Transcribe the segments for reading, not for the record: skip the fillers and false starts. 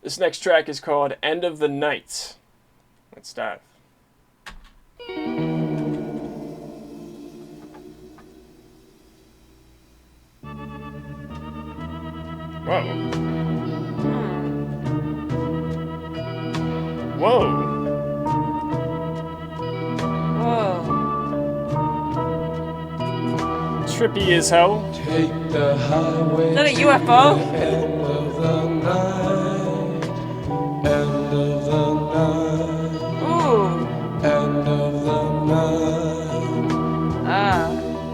This next track is called End of the Night. Let's dive. Whoa. Whoa. Trippy as hell. Take the highway. Is that a UFO? End of the night. End of the night. Ooh. End of the night.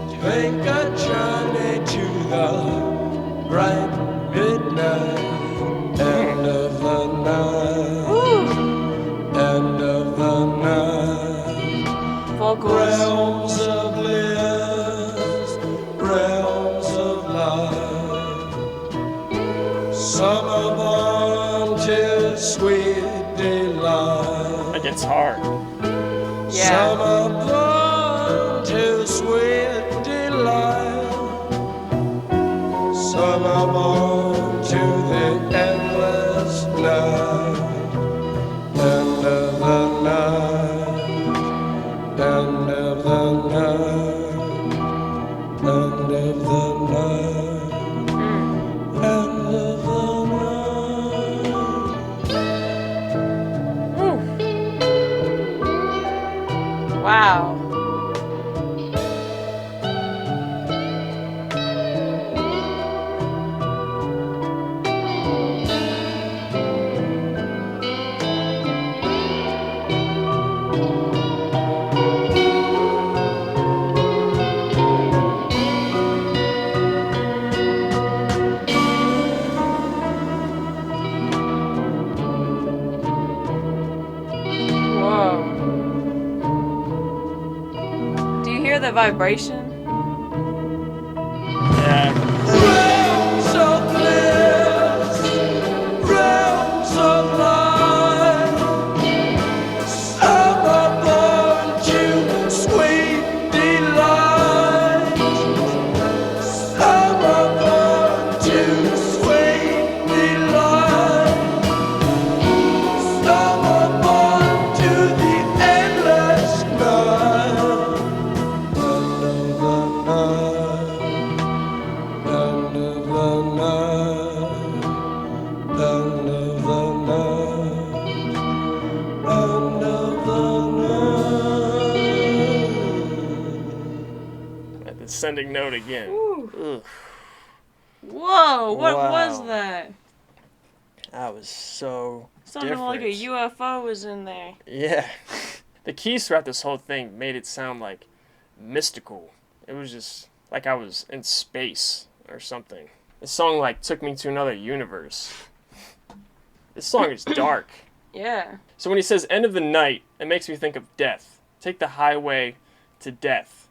Take a journey to the bright midnight. End of the night. Ooh. End of the night. Vocals. Realms of bliss, realms of light. Some are born to sweet delight. That gets hard. Some Yeah. are born to sweet delight. Some are born to the endless night. End of the night. End of the night. End of the night. End of the night. Wow. Do you hear the vibration? Yeah. Realms of bliss, realms of light. Some are born to sweet delight. Some are born to sweet delight. Some are born to the endless night. End of the night. End of the night. End of the night. End of the night. At the descending note again. Ugh. Whoa, what was Wow. that? That was so Sounded different. like a UFO was in there. Yeah. The keys throughout this whole thing made it sound like mystical. It was just like I was in space or something. This song like took me to another universe. This song is dark. Yeah. So when he says end of the night, it makes me think of death. Take the highway to death.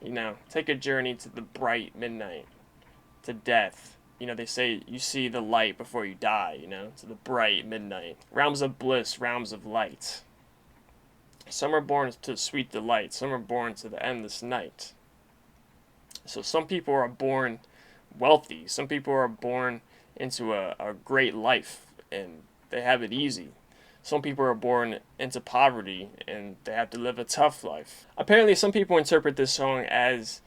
You know, take a journey to the bright midnight. To death. You know, they say you see the light before you die, you know, to the bright midnight. Realms of bliss, realms of light. Some are born to sweet delight. Some are born to the endless night. So some people are born wealthy. Some people are born into a great life and they have it easy. Some people are born into poverty and they have to live a tough life. Apparently, some people interpret this song as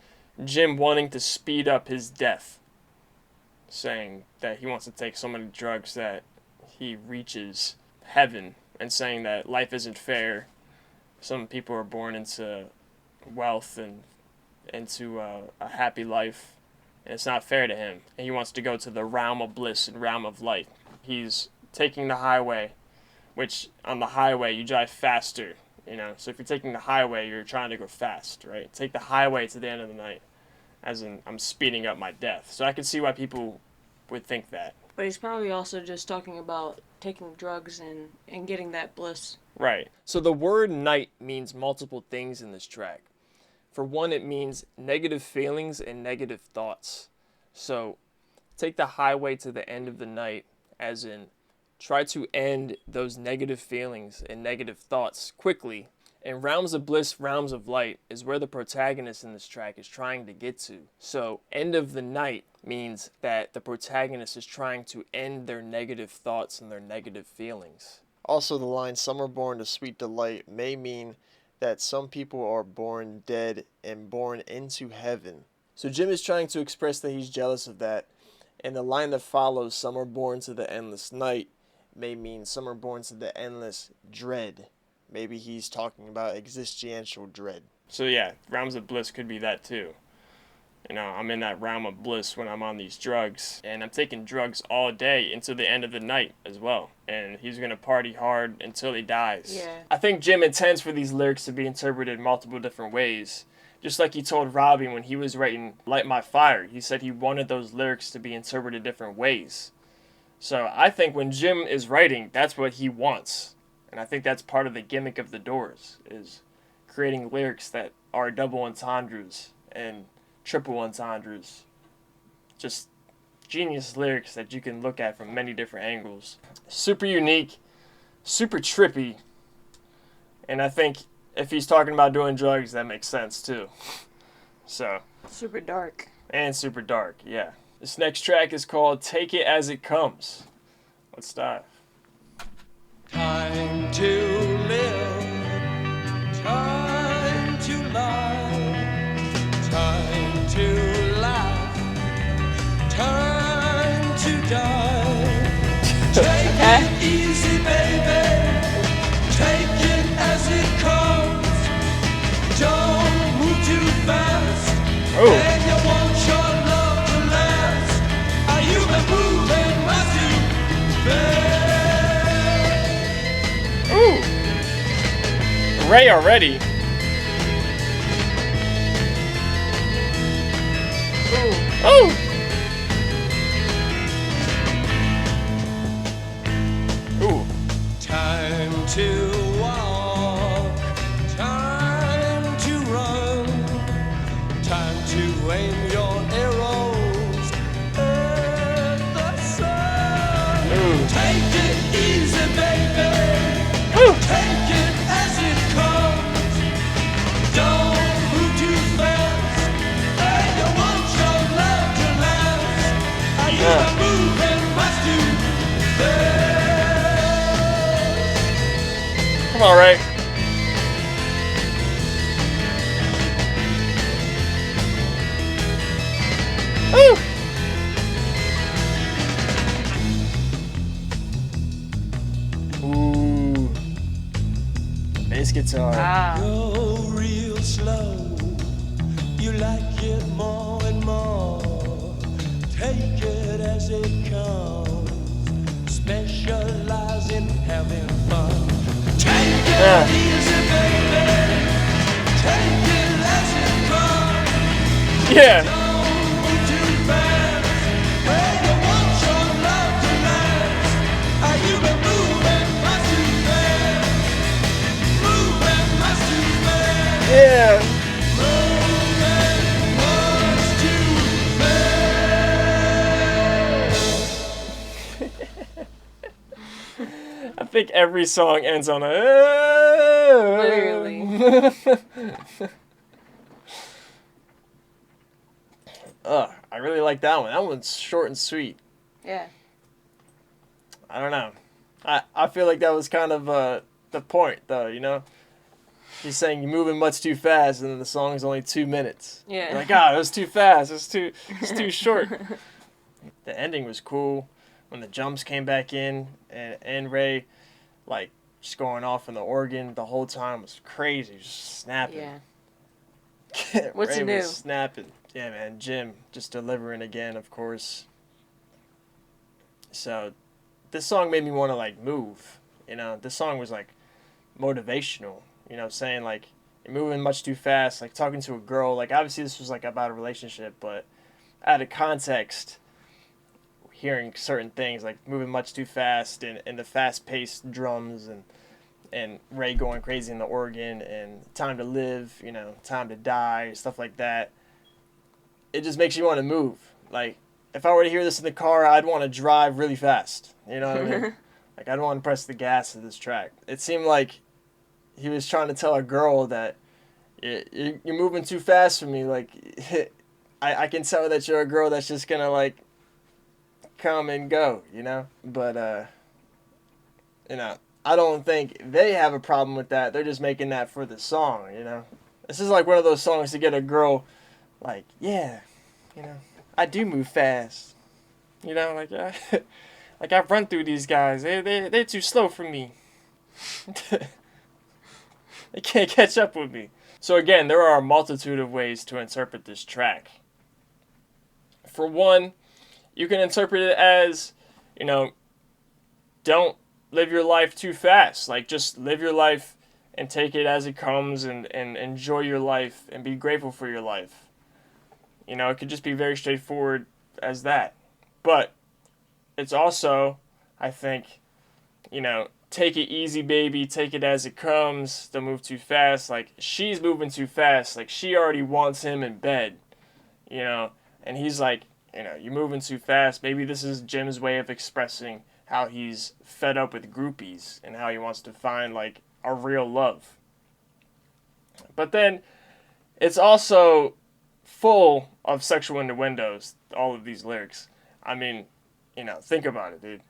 Jim wanting to speed up his death, saying that he wants to take so many drugs that he reaches heaven, and saying that life isn't fair. Some people are born into wealth and into a happy life, and it's not fair to him. And he wants to go to the realm of bliss and realm of light. He's taking the highway, which on the highway you drive faster, you know. So if you're taking the highway, you're trying to go fast, right? Take the highway to the end of the night, as in I'm speeding up my death. So I can see why people would think that. But he's probably also just talking about taking drugs and getting that bliss. Right. So the word night means multiple things in this track. For one, it means negative feelings and negative thoughts. So take the highway to the end of the night, as in try to end those negative feelings and negative thoughts quickly And realms of bliss, realms of light is where the protagonist in this track is trying to get to. So end of the night means that the protagonist is trying to end their negative thoughts and their negative feelings. Also, the line, some are born to sweet delight, may mean that some people are born dead and born into heaven. So Jim is trying to express that he's jealous of that. And the line that follows, some are born to the endless night, may mean some are born to the endless dread. Maybe he's talking about existential dread. So yeah, realms of bliss could be that too. You know, I'm in that realm of bliss when I'm on these drugs. And I'm taking drugs all day until the end of the night as well. And he's going to party hard until he dies. Yeah. I think Jim intends for these lyrics to be interpreted multiple different ways. Just like he told Robbie when he was writing Light My Fire. He said he wanted those lyrics to be interpreted different ways. So I think when Jim is writing, that's what he wants. And I think that's part of the gimmick of the Doors, is creating lyrics that are double entendres and triple entendres. Just genius lyrics that you can look at from many different angles. Super unique, super trippy, and I think if he's talking about doing drugs, that makes sense too. So. Super dark. And super dark, yeah. This next track is called Take It As It Comes. Let's dive. Time to live, time to lie, time to laugh, time to die. Take it easy, baby, take it as it comes. Don't move too fast, and you want your love to last. Are you been moving much too fast? Ooh! Ray already. Ooh! Ooh! Ooh! Time to walk, time to run, time to aim your arrows at the sun. Ooh! Take it easy, baby. Ooh! Take it as it comes. Don't move too fast. And you want your love to last. Are you moving much too fast? Come on, Ray. Woo! Ooh. Bass guitar. Ah. Go real slow. You like it more and more. Take it as it comes. Specialize in having fun. Take it easy, baby. Take it as it comes. Yeah. Don't move too fast. Where you want your love to last. Are you been moving much too fast? Moving much too fast. Yeah. Moving much too fast. I think every song ends on a. Literally. I really like that one. That one's short and sweet. Yeah. I don't know. I feel like that was kind of the point, though, you know? He's saying you're moving much too fast, and then the song's only 2 minutes. Yeah. You're like, it was too fast. It's too short. The ending was cool. When the drums came back in, and Ray, like, just going off on the organ the whole time was crazy. Just snapping. Yeah. What's Ray new? was snapping. Yeah, man. Jim just delivering again, of course. So, this song made me want to, like, move. You know, this song was, like, motivational. You know, saying, like, you're moving much too fast. Like, talking to a girl. Like, obviously this was, like, about a relationship. But out of context, hearing certain things, like, moving much too fast. And the fast-paced drums. And Ray going crazy in the organ. And time to live, you know, time to die. Stuff like that. It just makes you want to move. Like, if I were to hear this in the car, I'd want to drive really fast. You know what I mean? Like, I'd want to press the gas of this track. It seemed like he was trying to tell a girl that you're moving too fast for me. Like, I can tell that you're a girl that's just gonna like come and go, you know. But you know, I don't think they have a problem with that. They're just making that for the song, you know. This is like one of those songs to get a girl, like, yeah, you know, I do move fast, you know, like, like I run through these guys. They're too slow for me. They can't catch up with me. So again, there are a multitude of ways to interpret this track. For one, you can interpret it as, you know, don't live your life too fast. Like, just live your life and take it as it comes and enjoy your life and be grateful for your life. You know, it could just be very straightforward as that. But it's also, I think, you know, take it easy, baby. Take it as it comes. Don't move too fast. Like, she's moving too fast. Like, she already wants him in bed, you know. And he's like, you know, you're moving too fast. Maybe this is Jim's way of expressing how he's fed up with groupies and how he wants to find, like, a real love. But then it's also full of sexual innuendos, all of these lyrics. I mean, you know, think about it, dude.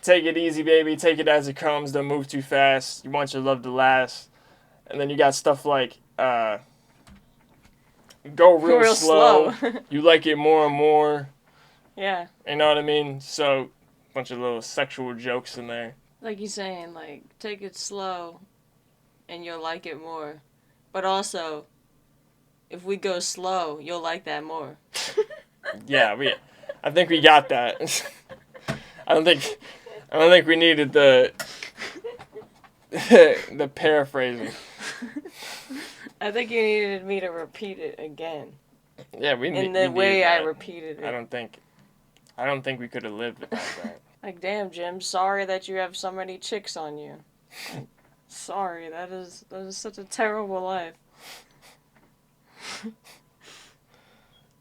Take it easy, baby. Take it as it comes. Don't move too fast. You want your love to last. And then you got stuff like, go real slow. You like it more and more. Yeah. You know what I mean? So, a bunch of little sexual jokes in there. Like you're saying, like, take it slow and you'll like it more. But also, if we go slow, you'll like that more. Yeah, I think we got that. I don't think we needed the the paraphrasing. I think you needed me to repeat it again. Yeah, in the way I repeated it. I don't think we could have lived without that. Like, damn, Jim, sorry that you have so many chicks on you. Like, sorry, that is such a terrible life.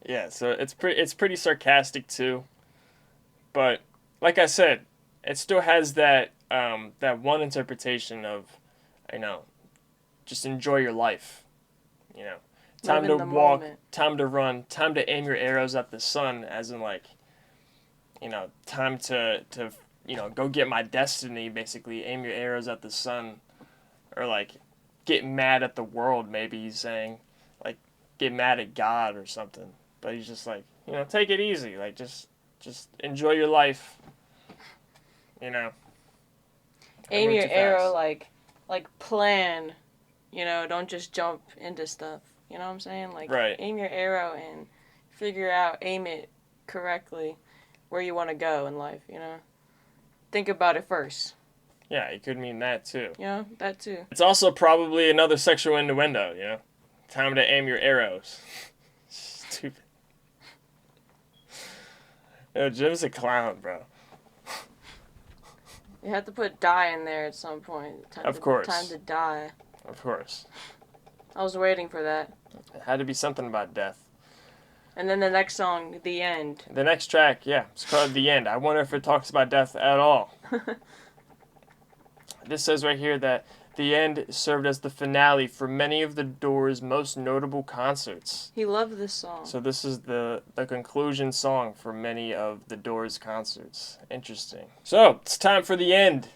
Yeah, so it's pretty sarcastic too. But like I said, it still has that that one interpretation of, you know, just enjoy your life. You know, time Live in to the walk, moment. time to run, time to aim your arrows at the sun, as in like, you know, time to you know, go get my destiny, basically aim your arrows at the sun, or like get mad at the world, maybe he's saying, like get mad at God or something. But he's just like, you know, take it easy, like just enjoy your life. You know. Aim move your too arrow fast. like plan. You know, don't just jump into stuff. You know what I'm saying? Like, Right. aim your arrow and figure out, aim it correctly where you want to go in life, you know? Think about it first. Yeah, it could mean that too. You know, that too. It's also probably another sexual innuendo, you know? Time to aim your arrows. Stupid. Yo, Jim's a clown, bro. You have to put die in there at some point. Of course. Time to die. Of course. I was waiting for that. It had to be something about death. And then the next song, The End. The next track, yeah, it's called The End. I wonder if it talks about death at all. This says right here that The End served as the finale for many of the Doors' most notable concerts. He loved this song. So this is the conclusion song for many of the Doors concerts. Interesting. So it's time for the end.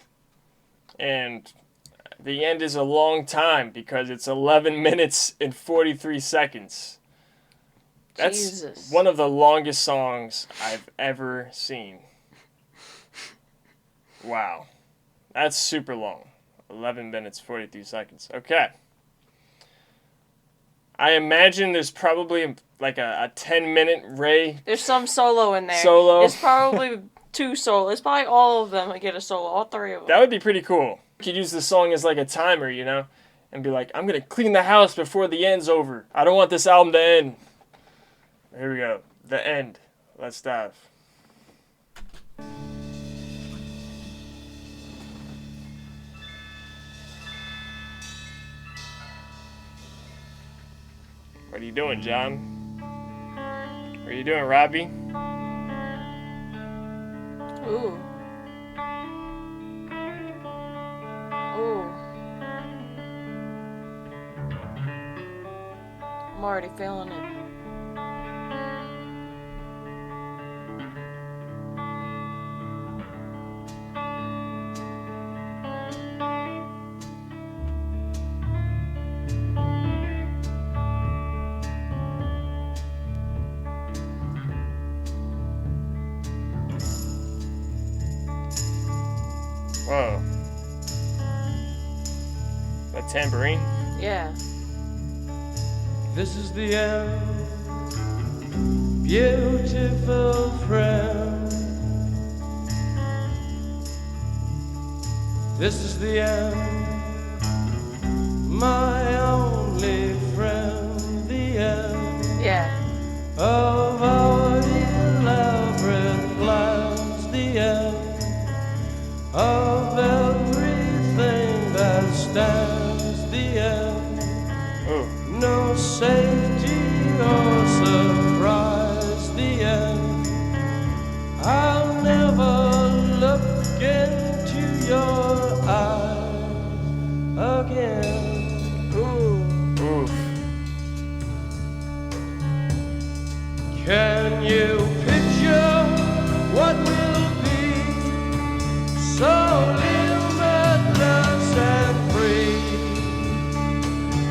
And the end is a long time because it's 11 minutes and 43 seconds. That's Jesus. one of the longest songs I've ever seen. Wow. That's super long. 11 minutes, 43 seconds. Okay. I imagine there's probably like a 10-minute Ray There's some solo in there. solo. It's probably 2 solo. It's probably all of them that get a solo. All 3 of them. That would be pretty cool. You could use the song as like a timer, you know? And be like, I'm going to clean the house before the end's over. I don't want this album to end. Here we go. The End. Let's dive. What are you doing, John? What are you doing, Robbie? Ooh. Ooh. I'm already feeling it. Whoa. That tambourine? Yeah. This is the end, beautiful friend. This is the end, my only friend. The end Yeah. of our elaborate plans. The end of everything that stands. The end. Ooh. No safety or surprise. The end. I'll never look into your eyes again. Ooh. Oof. Can you picture what will be so limitless and free?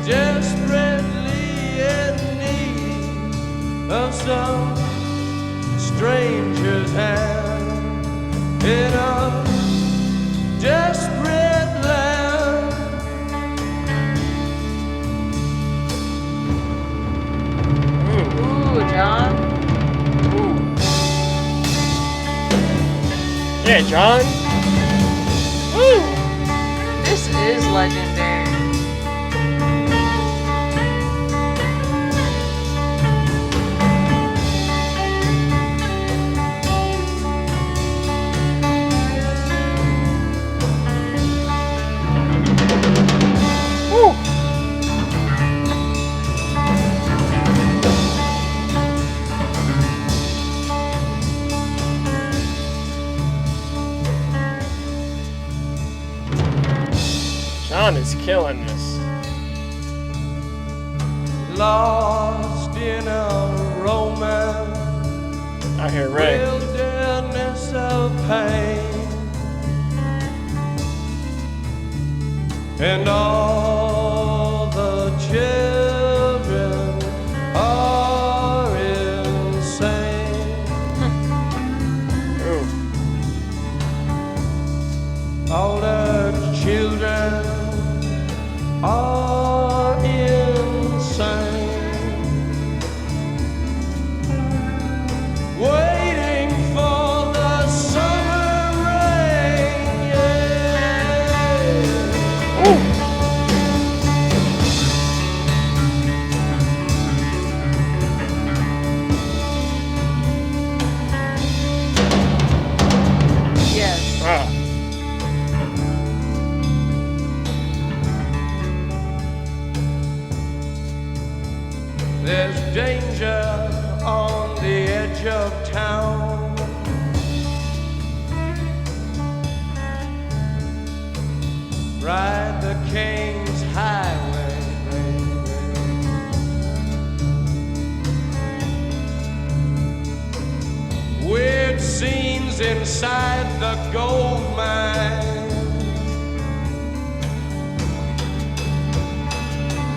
Desperately in need of some stranger's hand in a desperate land. Ooh, John. Ooh. Yeah, John. Woo! This is legendary. Woo! John is killing this. Lost in a romance, I hear Ray. wilderness of pain, and all the children are insane. Ooh. All the children are insane, waiting for the summer rain. Yeah. Ooh. Yes. Ah. There's danger on the edge of town. Ride the King's Highway, baby. Weird scenes inside the gold mine.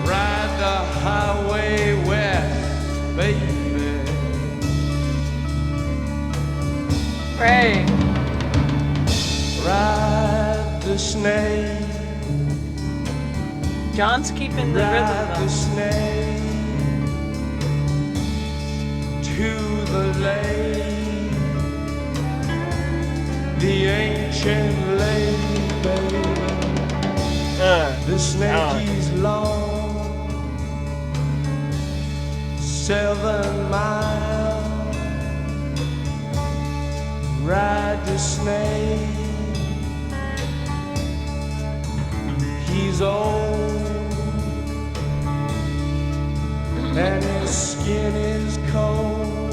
Ride the highway west, baby. Ray. Ride the snake. John's keeping the Ride rhythm the though. snake to the lake, the ancient lake, baby. The snake is long, 7 miles. Ride the snake. He's old and his skin is cold.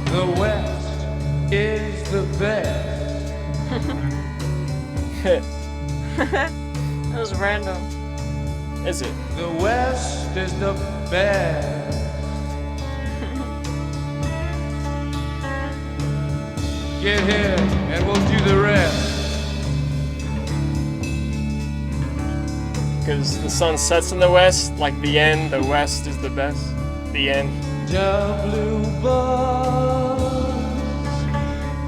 The West is the best. That was random. Is it? The West is the best. Get here and we'll do the rest. Because the sun sets in the west, like the end, the west is the best. The end. The blue bus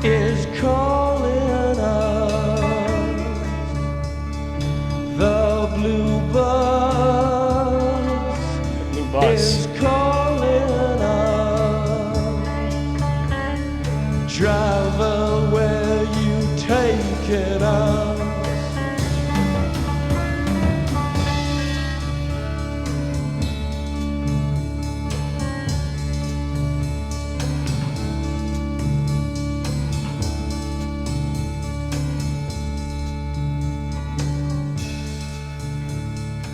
is calling us. The blue bus Blue bus. is calling us. Driver, where you taking us?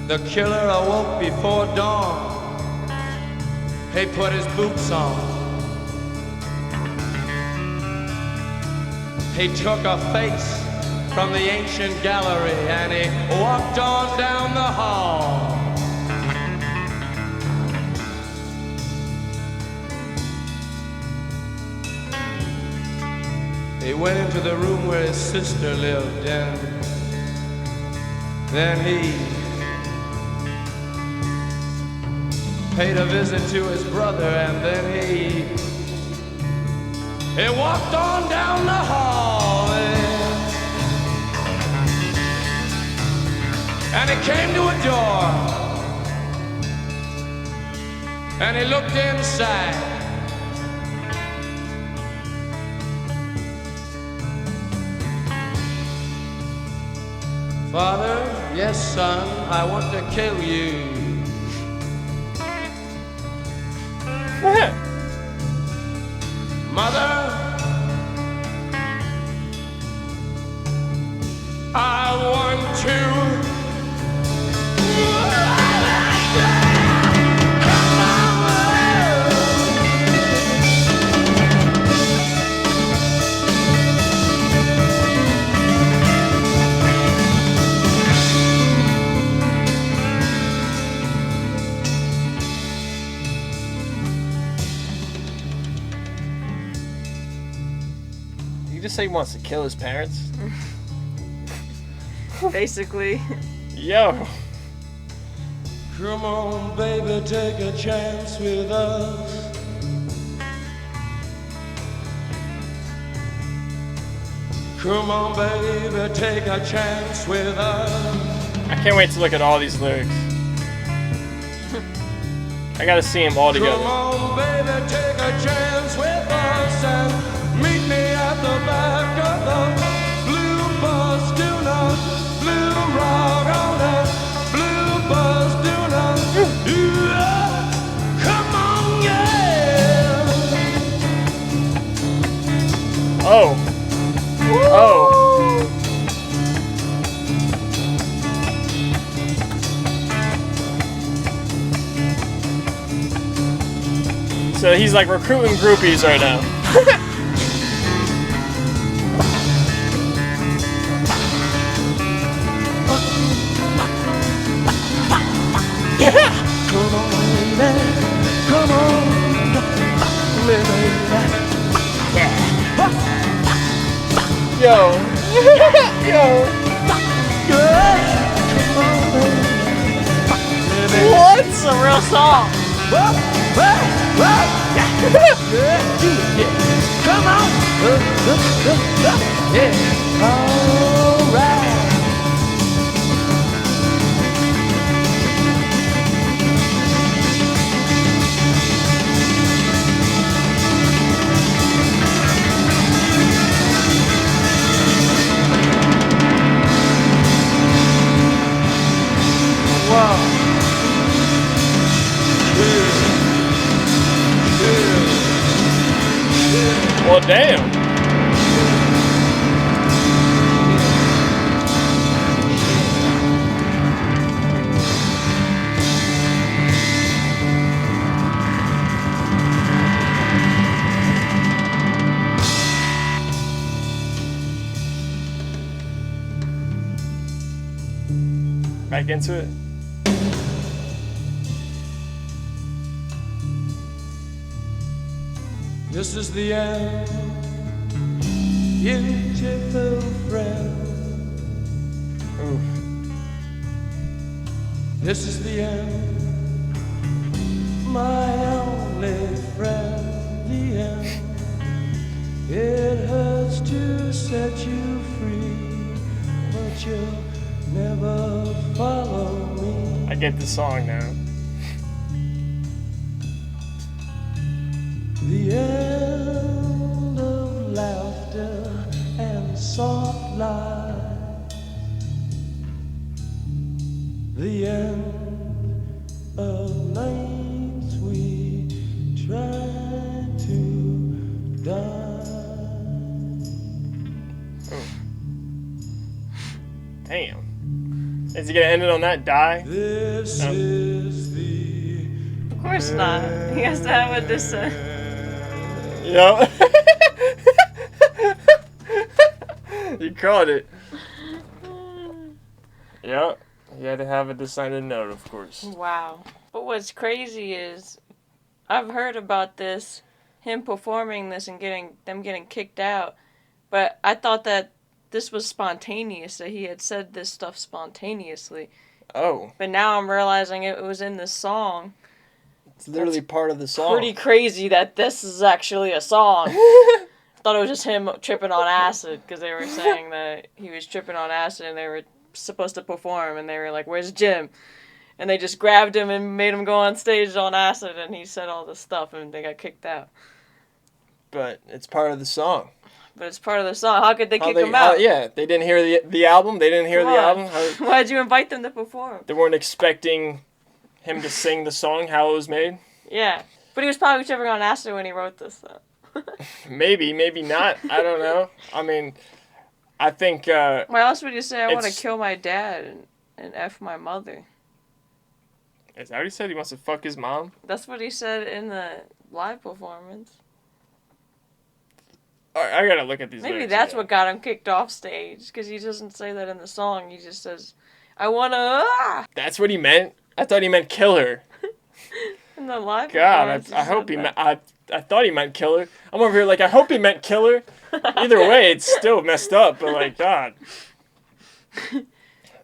The killer awoke before dawn. He put his boots on. He took a face from the ancient gallery and he walked on down the hall. He went into the room where his sister lived and then he paid a visit to his brother, and then he walked on down the hall, and he came to a door, and he looked inside. Father, yes, son, I want to kill you. Mother, I want to. You just say he wants to kill his parents? Basically. Yo. Come on, baby, take a chance with us. Come on, baby, take a chance with us. I can't wait to look at all these lyrics. I gotta see them all together. Come on, baby, take a chance with us and meet me at the back of the blue bus. Do not blue rock on that blue bus. Do not. Come on, yeah. Oh. Oh. So he's like recruiting groupies right now. Come on, baby. Come on, baby. Yo. Yo. What? It's a real song. Come on. Yeah. All right. Wow. Well, damn. back into it. This is the end, beautiful friend. Oof. This is the end, my only friend. The end. It hurts to set you free, but you'll never follow me. I get the song now. The end of laughter and soft lies. The end of nights we try to die. Damn. Is he gonna end it on that? Die? This is the Of course not. He has to have a descent. Yep. You called it. Yep. You had to have a decided note, of course. Wow. But what's crazy is, I've heard about this, him performing this and getting kicked out, but I thought that this was spontaneous, that he had said this stuff spontaneously. Oh. But now I'm realizing it was in this song. It's literally part of the song. Pretty crazy that this is actually a song. Thought it was just him tripping on acid, because they were saying that he was tripping on acid and they were supposed to perform, and they were like, "Where's Jim?" And they just grabbed him and made him go on stage on acid, and he said all this stuff, and they got kicked out. But it's part of the song. But it's part of the song. How could they kick him out? Yeah, they didn't hear the album. They didn't hear Come the on. album. How, Why'd you invite them to perform? they weren't expecting him to sing the song, how it was made. Yeah. But he was probably tripping on acid when he wrote this, though. Maybe, maybe not. I don't know. I mean, I think. Why else would you say, I want to It's- kill my dad and F my mother? Is that what he said? He wants to fuck his mom? That's what he said in the live performance. Alright, I gotta look at these Maybe lyrics that's again. what got him kicked off stage, because he doesn't say that in the song. He just says, "I wanna." That's what he meant? I thought he meant kill her. In the live God, performance, I he hope said he that. meant. I thought he meant kill her. I'm over here like, I hope he meant kill her. Either way, it's still messed up, but like, God.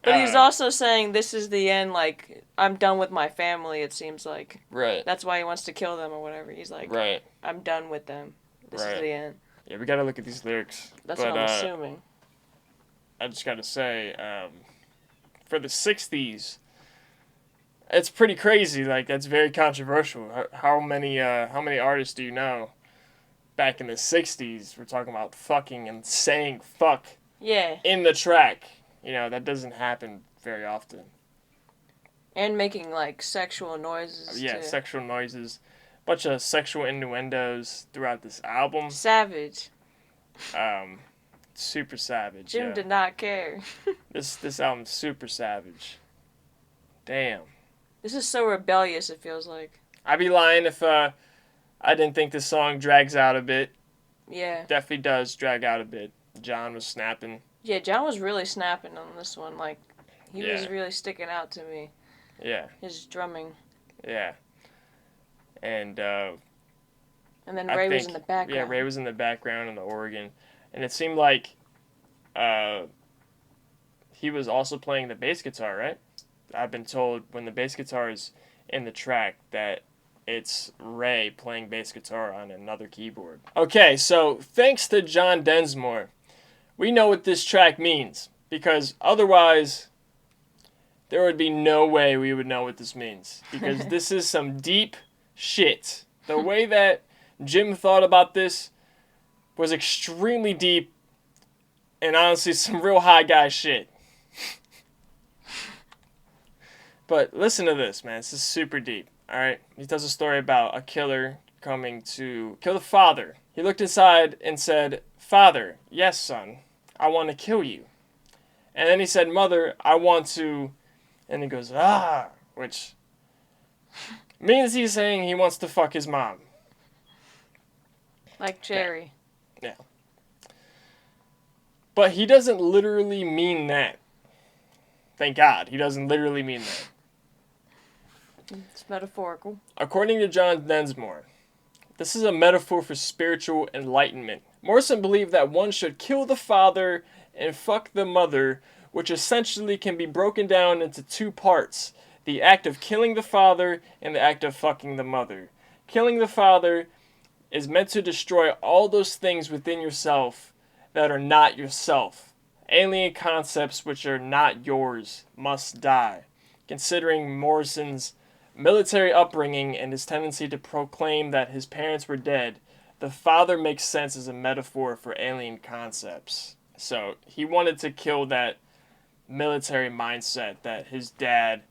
But he's also saying this is the end, like, I'm done with my family, it seems like. Right. That's why he wants to kill them or whatever. He's like, Right. I'm done with them. This Right. is the end. Yeah, we gotta look at these lyrics. That's but, what I'm assuming. I just gotta say, for the 60s, it's pretty crazy. Like, that's very controversial. How many artists do you know back in the 60s were talking about fucking and saying fuck Yeah. in the track? You know, that doesn't happen very often. And making, like, sexual noises, Yeah, too. sexual noises. Bunch of sexual innuendos throughout this album. Savage. Super savage. Jim yeah. did not care. This album's super savage. Damn. This is so rebellious, it feels like. I'd be lying if I didn't think this song drags out a bit. Yeah. Definitely does drag out a bit. John was snapping. Yeah, John was really snapping on this one. Like, he was Yeah. really sticking out to me. Yeah, His drumming. yeah. And And then I Ray was think- in the background. yeah, Ray was in the background on the organ, and it seemed like he was also playing the bass guitar, right? I've been told when the bass guitar is in the track that it's Ray playing bass guitar on another keyboard. Okay, so thanks to John Densmore, we know what this track means, because otherwise there would be no way we would know what this means, because this is some deep shit. The way that Jim thought about this was extremely deep and honestly some real high guy shit. But listen to this, man. This is super deep. Alright? He tells a story about a killer coming to kill the father. He looked inside and said, "Father, yes, son, I want to kill you." And then he said, "Mother, I want to," and he goes, "Ah," which means he's saying he wants to fuck his mom. Like Jerry. But he doesn't literally mean that. Thank God. He doesn't literally mean that. It's metaphorical. According to John Densmore, this is a metaphor for spiritual enlightenment. Morrison believed that one should kill the father and fuck the mother, which essentially can be broken down into two parts: the act of killing the father and the act of fucking the mother. Killing the father is meant to destroy all those things within yourself that are not yourself. Alien concepts which are not yours must die. Considering Morrison's military upbringing and his tendency to proclaim that his parents were dead, the father makes sense as a metaphor for alien concepts. So he wanted to kill that military mindset that his dad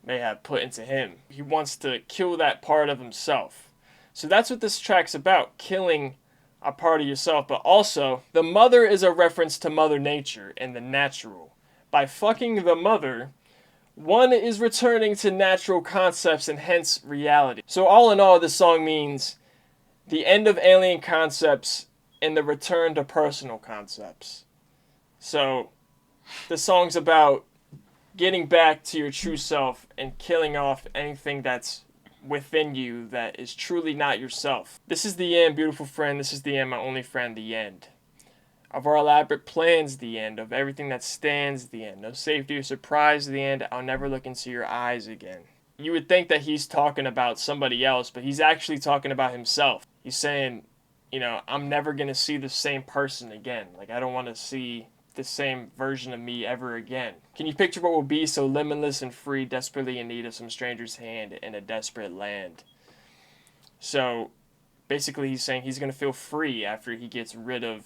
may have put into him. He wants to kill that part of himself. So that's what this track's about, killing a part of yourself. But also, the mother is a reference to Mother Nature and the natural. By fucking the mother, one is returning to natural concepts and hence reality. So all in all, this song means the end of alien concepts and the return to personal concepts. So the song's about getting back to your true self and killing off anything that's within you that is truly not yourself. This is the end, beautiful friend. This is the end, my only friend, the end. Of our elaborate plans, the end. Of everything that stands, the end. No safety or surprise, the end. I'll never look into your eyes again. You would think that he's talking about somebody else, but he's actually talking about himself. He's saying, I'm never going to see the same person again. Like, I don't want to see the same version of me ever again. Can you picture what will be so limitless and free, desperately in need of some stranger's hand in a desperate land? So, basically he's saying he's going to feel free after he gets rid of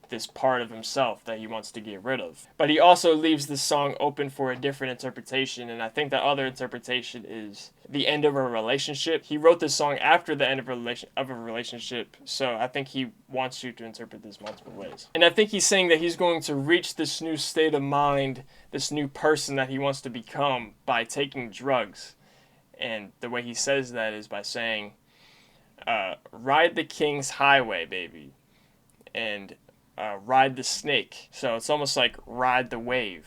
this part of himself that he wants to get rid of. But he also leaves this song open for a different interpretation, and I think that other interpretation is the end of a relationship. He wrote this song after the end of a relationship, so I think he wants you to interpret this multiple ways. And I think he's saying that he's going to reach this new state of mind, this new person that he wants to become by taking drugs. And the way he says that is by saying, ride the king's highway, baby. And ride the snake. So it's almost like ride the wave,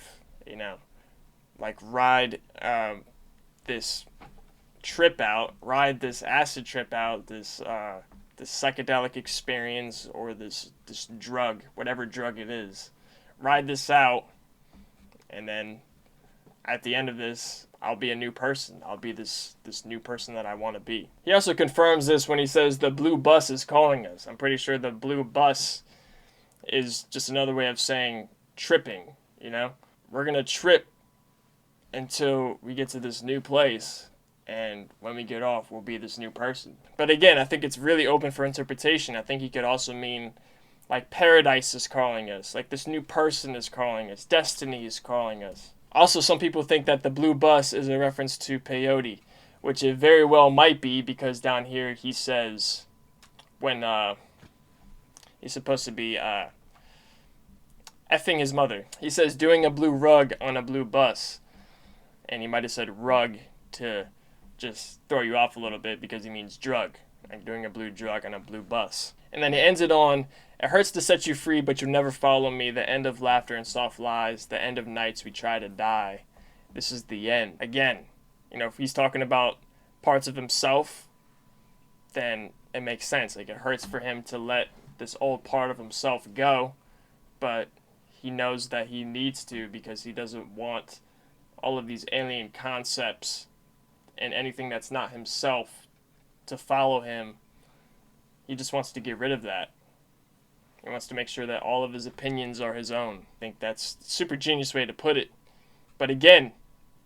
like ride this trip out, ride this acid trip out, this psychedelic experience, or this drug, whatever drug it is. Ride this out, and then at the end of this, I'll be a new person. I'll be this new person that I want to be. He also confirms this when he says the blue bus is calling us. I'm pretty sure the blue bus is just another way of saying tripping, We're going to trip until we get to this new place, and when we get off, we'll be this new person. But again, I think it's really open for interpretation. I think he could also mean, like, paradise is calling us, like this new person is calling us, destiny is calling us. Also, some people think that the blue bus is a reference to peyote, which it very well might be, because down here he says when he's supposed to be effing his mother. He says doing a blue rug on a blue bus. And he might have said rug to just throw you off a little bit because he means drug. Like doing a blue drug on a blue bus. And then he ends it on, it hurts to set you free, but you'll never follow me. The end of laughter and soft lies. The end of nights we try to die. This is the end. Again, if he's talking about parts of himself, then it makes sense. Like, it hurts for him to let this old part of himself go, but he knows that he needs to because he doesn't want all of these alien concepts and anything that's not himself to follow him. He just wants to get rid of that. He wants to make sure that all of his opinions are his own. I think that's a super genius way to put it. But again,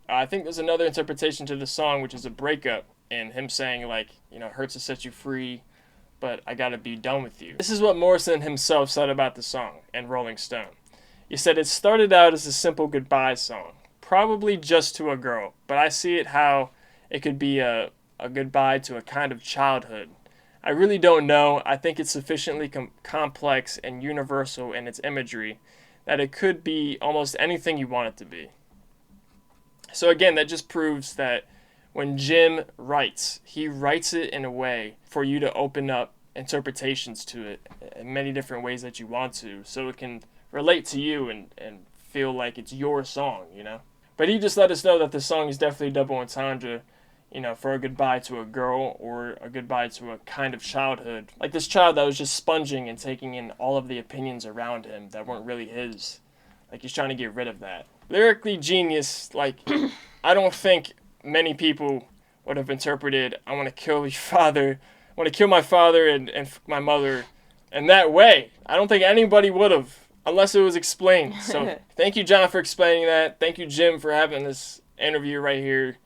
I think there's another interpretation to the song, which is a breakup, and him saying, like, it hurts to set you free, but I gotta be done with you. This is what Morrison himself said about the song in Rolling Stone. He said, it started out as a simple goodbye song, probably just to a girl, but I see it how it could be a goodbye to a kind of childhood. I really don't know. I think it's sufficiently complex and universal in its imagery that it could be almost anything you want it to be. So again, that just proves that when Jim writes, he writes it in a way for you to open up interpretations to it in many different ways that you want to, so it can relate to you and feel like it's your song, But he just let us know that the song is definitely double entendre, you know, for a goodbye to a girl or a goodbye to a kind of childhood. Like this child that was just sponging and taking in all of the opinions around him that weren't really his. Like he's trying to get rid of that. Lyrically genius, like I don't think many people would have interpreted I want to kill your father, I want to kill my father and my mother in that way. I don't think anybody would have unless it was explained. So thank you, John, for explaining that. Thank you, Jim, for having this interview right here.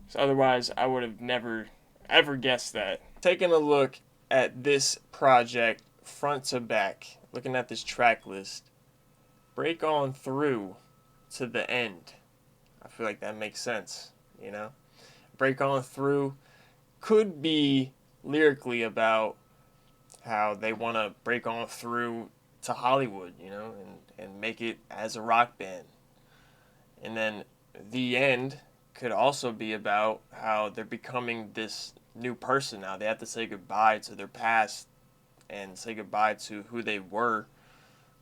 So otherwise, I would have never, ever guessed that. Taking a look at this project front to back, looking at this track list, break on through to the end. I feel like that makes sense, you know? Break on through could be lyrically about how they want to break on through to Hollywood, you know, and make it as a rock band. And then the end could also be about how they're becoming this new person now. They have to say goodbye to their past and say goodbye to who they were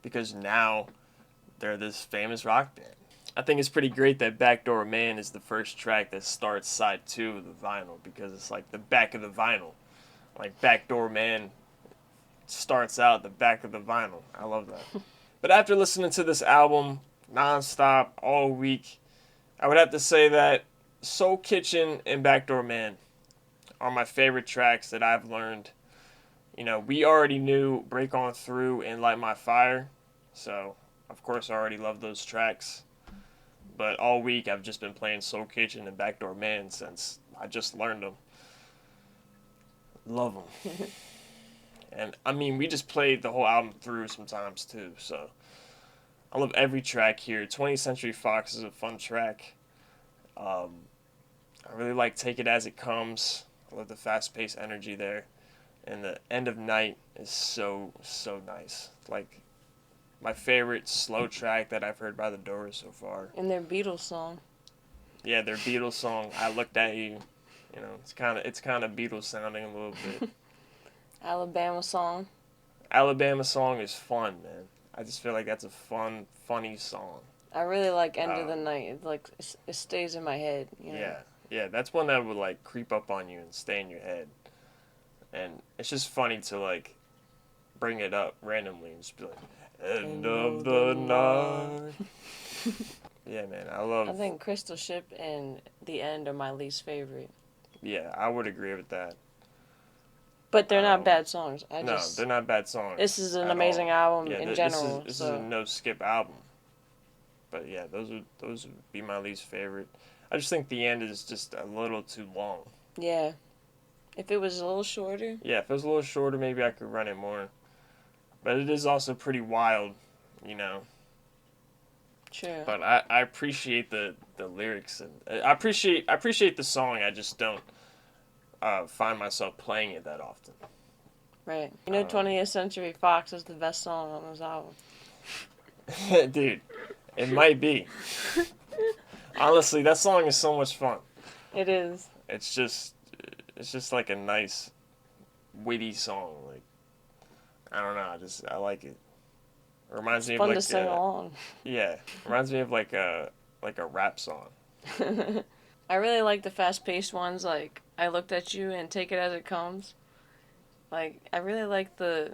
because now they're this famous rock band. I think it's pretty great that Backdoor Man is the first track that starts side 2 of the vinyl because it's like the back of the vinyl. Like Backdoor Man starts out the back of the vinyl. I love that. But after listening to this album nonstop all week, I would have to say that Soul Kitchen and Backdoor Man are my favorite tracks that I've learned. You know, we already knew Break On Through and Light My Fire, so of course I already love those tracks. But all week I've just been playing Soul Kitchen and Backdoor Man since I just learned them. Love them. And I mean, we just played the whole album through sometimes too, so I love every track here. 20th Century Fox is a fun track. I really like Take It As It Comes. I love the fast-paced energy there. And the End of Night is so, so nice. Like, my favorite slow track that I've heard by The Doors so far. And their Beatles song. Yeah, their Beatles song, I Looked At You. You know, it's kind of Beatles sounding a little bit. Alabama song. Alabama song is fun, man. I just feel like that's a fun, funny song. I really like End of the Night. It stays in my head. You know? Yeah. That's one that would like creep up on you and stay in your head, and it's just funny to like bring it up randomly and just be like, "End of the night." Yeah, man, I think Crystal Ship and The End are my least favorite. Yeah, I would agree with that. But they're not bad songs. They're not bad songs. This is an amazing album in general. This is a no-skip album. But yeah, those would be my least favorite. I just think the end is just a little too long. Yeah. If it was a little shorter. Yeah, if it was a little shorter, maybe I could run it more. But it is also pretty wild, you know. True. But I appreciate the lyrics and I appreciate the song. I just don't find myself playing it that often. Right. You know, 20th Century Fox is the best song on this album. Dude, it might be. Honestly, that song is so much fun. It is. It's just like a nice, witty song. Like, I don't know. I like it. It reminds me of like fun to sing along. Yeah, reminds me of like a rap song. I really like the fast-paced ones, like I Looked At You and Take It As It Comes. Like, I really like the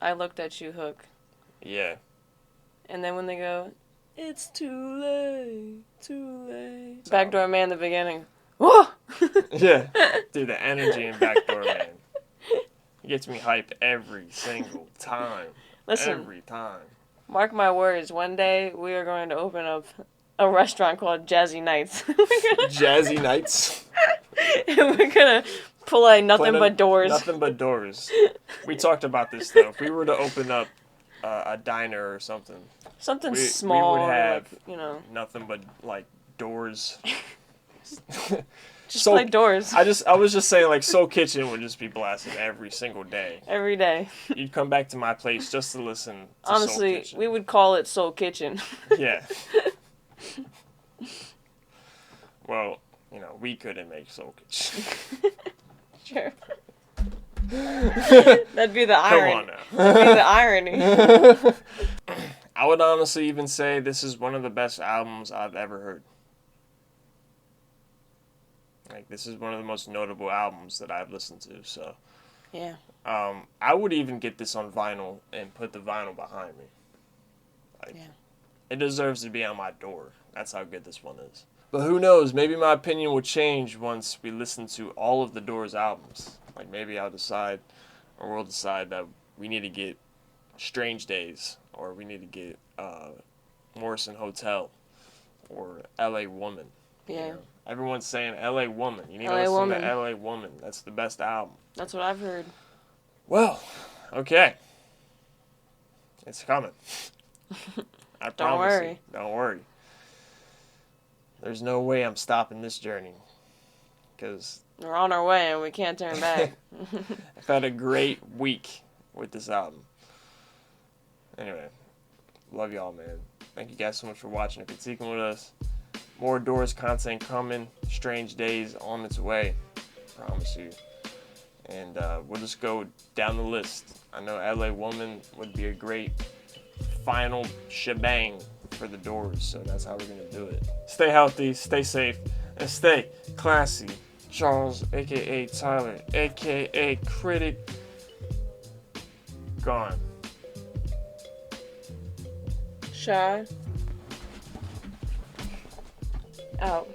I Looked At You hook. Yeah. And then when they go, it's too late. Backdoor Man, the beginning. Whoa! Yeah. Dude, the energy in Backdoor Man. It gets me hyped every single time. Listen, every time. Mark my words, one day we are going to open up a restaurant called Jazzy Nights. Jazzy Nights? And we're going to pull out nothing but doors. Nothing but doors. We talked about this, though. If we were to open up a diner or something. Something small. We would have, like, you know. nothing but, like, doors. Just like doors. I was just saying, like, Soul Kitchen would just be blasted every single day. Every day. You'd come back to my place just to listen to Honestly, Soul Kitchen. we would call it Soul Kitchen. Yeah. Well, you know, we couldn't make Soul Kitchen. Sure. That'd be the irony. Come on now. That'd be the irony. I would honestly even say this is one of the best albums I've ever heard. Like, this is one of the most notable albums that I've listened to. So, Yeah. I would even get this on vinyl and put the vinyl behind me. Like, Yeah. it deserves to be on my door. That's how good this one is. But who knows? Maybe my opinion will change once we listen to all of the Doors albums. Like, maybe I'll decide, or we'll decide that we need to get Strange Days, or we need to get Morrison Hotel, or L.A. Woman. Yeah. You know? Everyone's saying L.A. Woman. You need to LA listen Woman. to L.A. Woman. That's the best album. That's what I've heard. Well, okay. It's coming. I Don't promise worry. you. Don't worry. There's no way I'm stopping this journey. Because We're on our way and we can't turn back. I've had a great week with this album. Anyway, love y'all, man. Thank you guys so much for watching and critiquing with us. More Doors content coming. Strange Days on its way. Promise you. And we'll just go down the list. I know LA Woman would be a great final shebang for the Doors, so that's how we're going to do it. Stay healthy, stay safe, and stay classy. Charles, a.k.a. Tyler, a.k.a. CriTiC, gone. Shy. Out.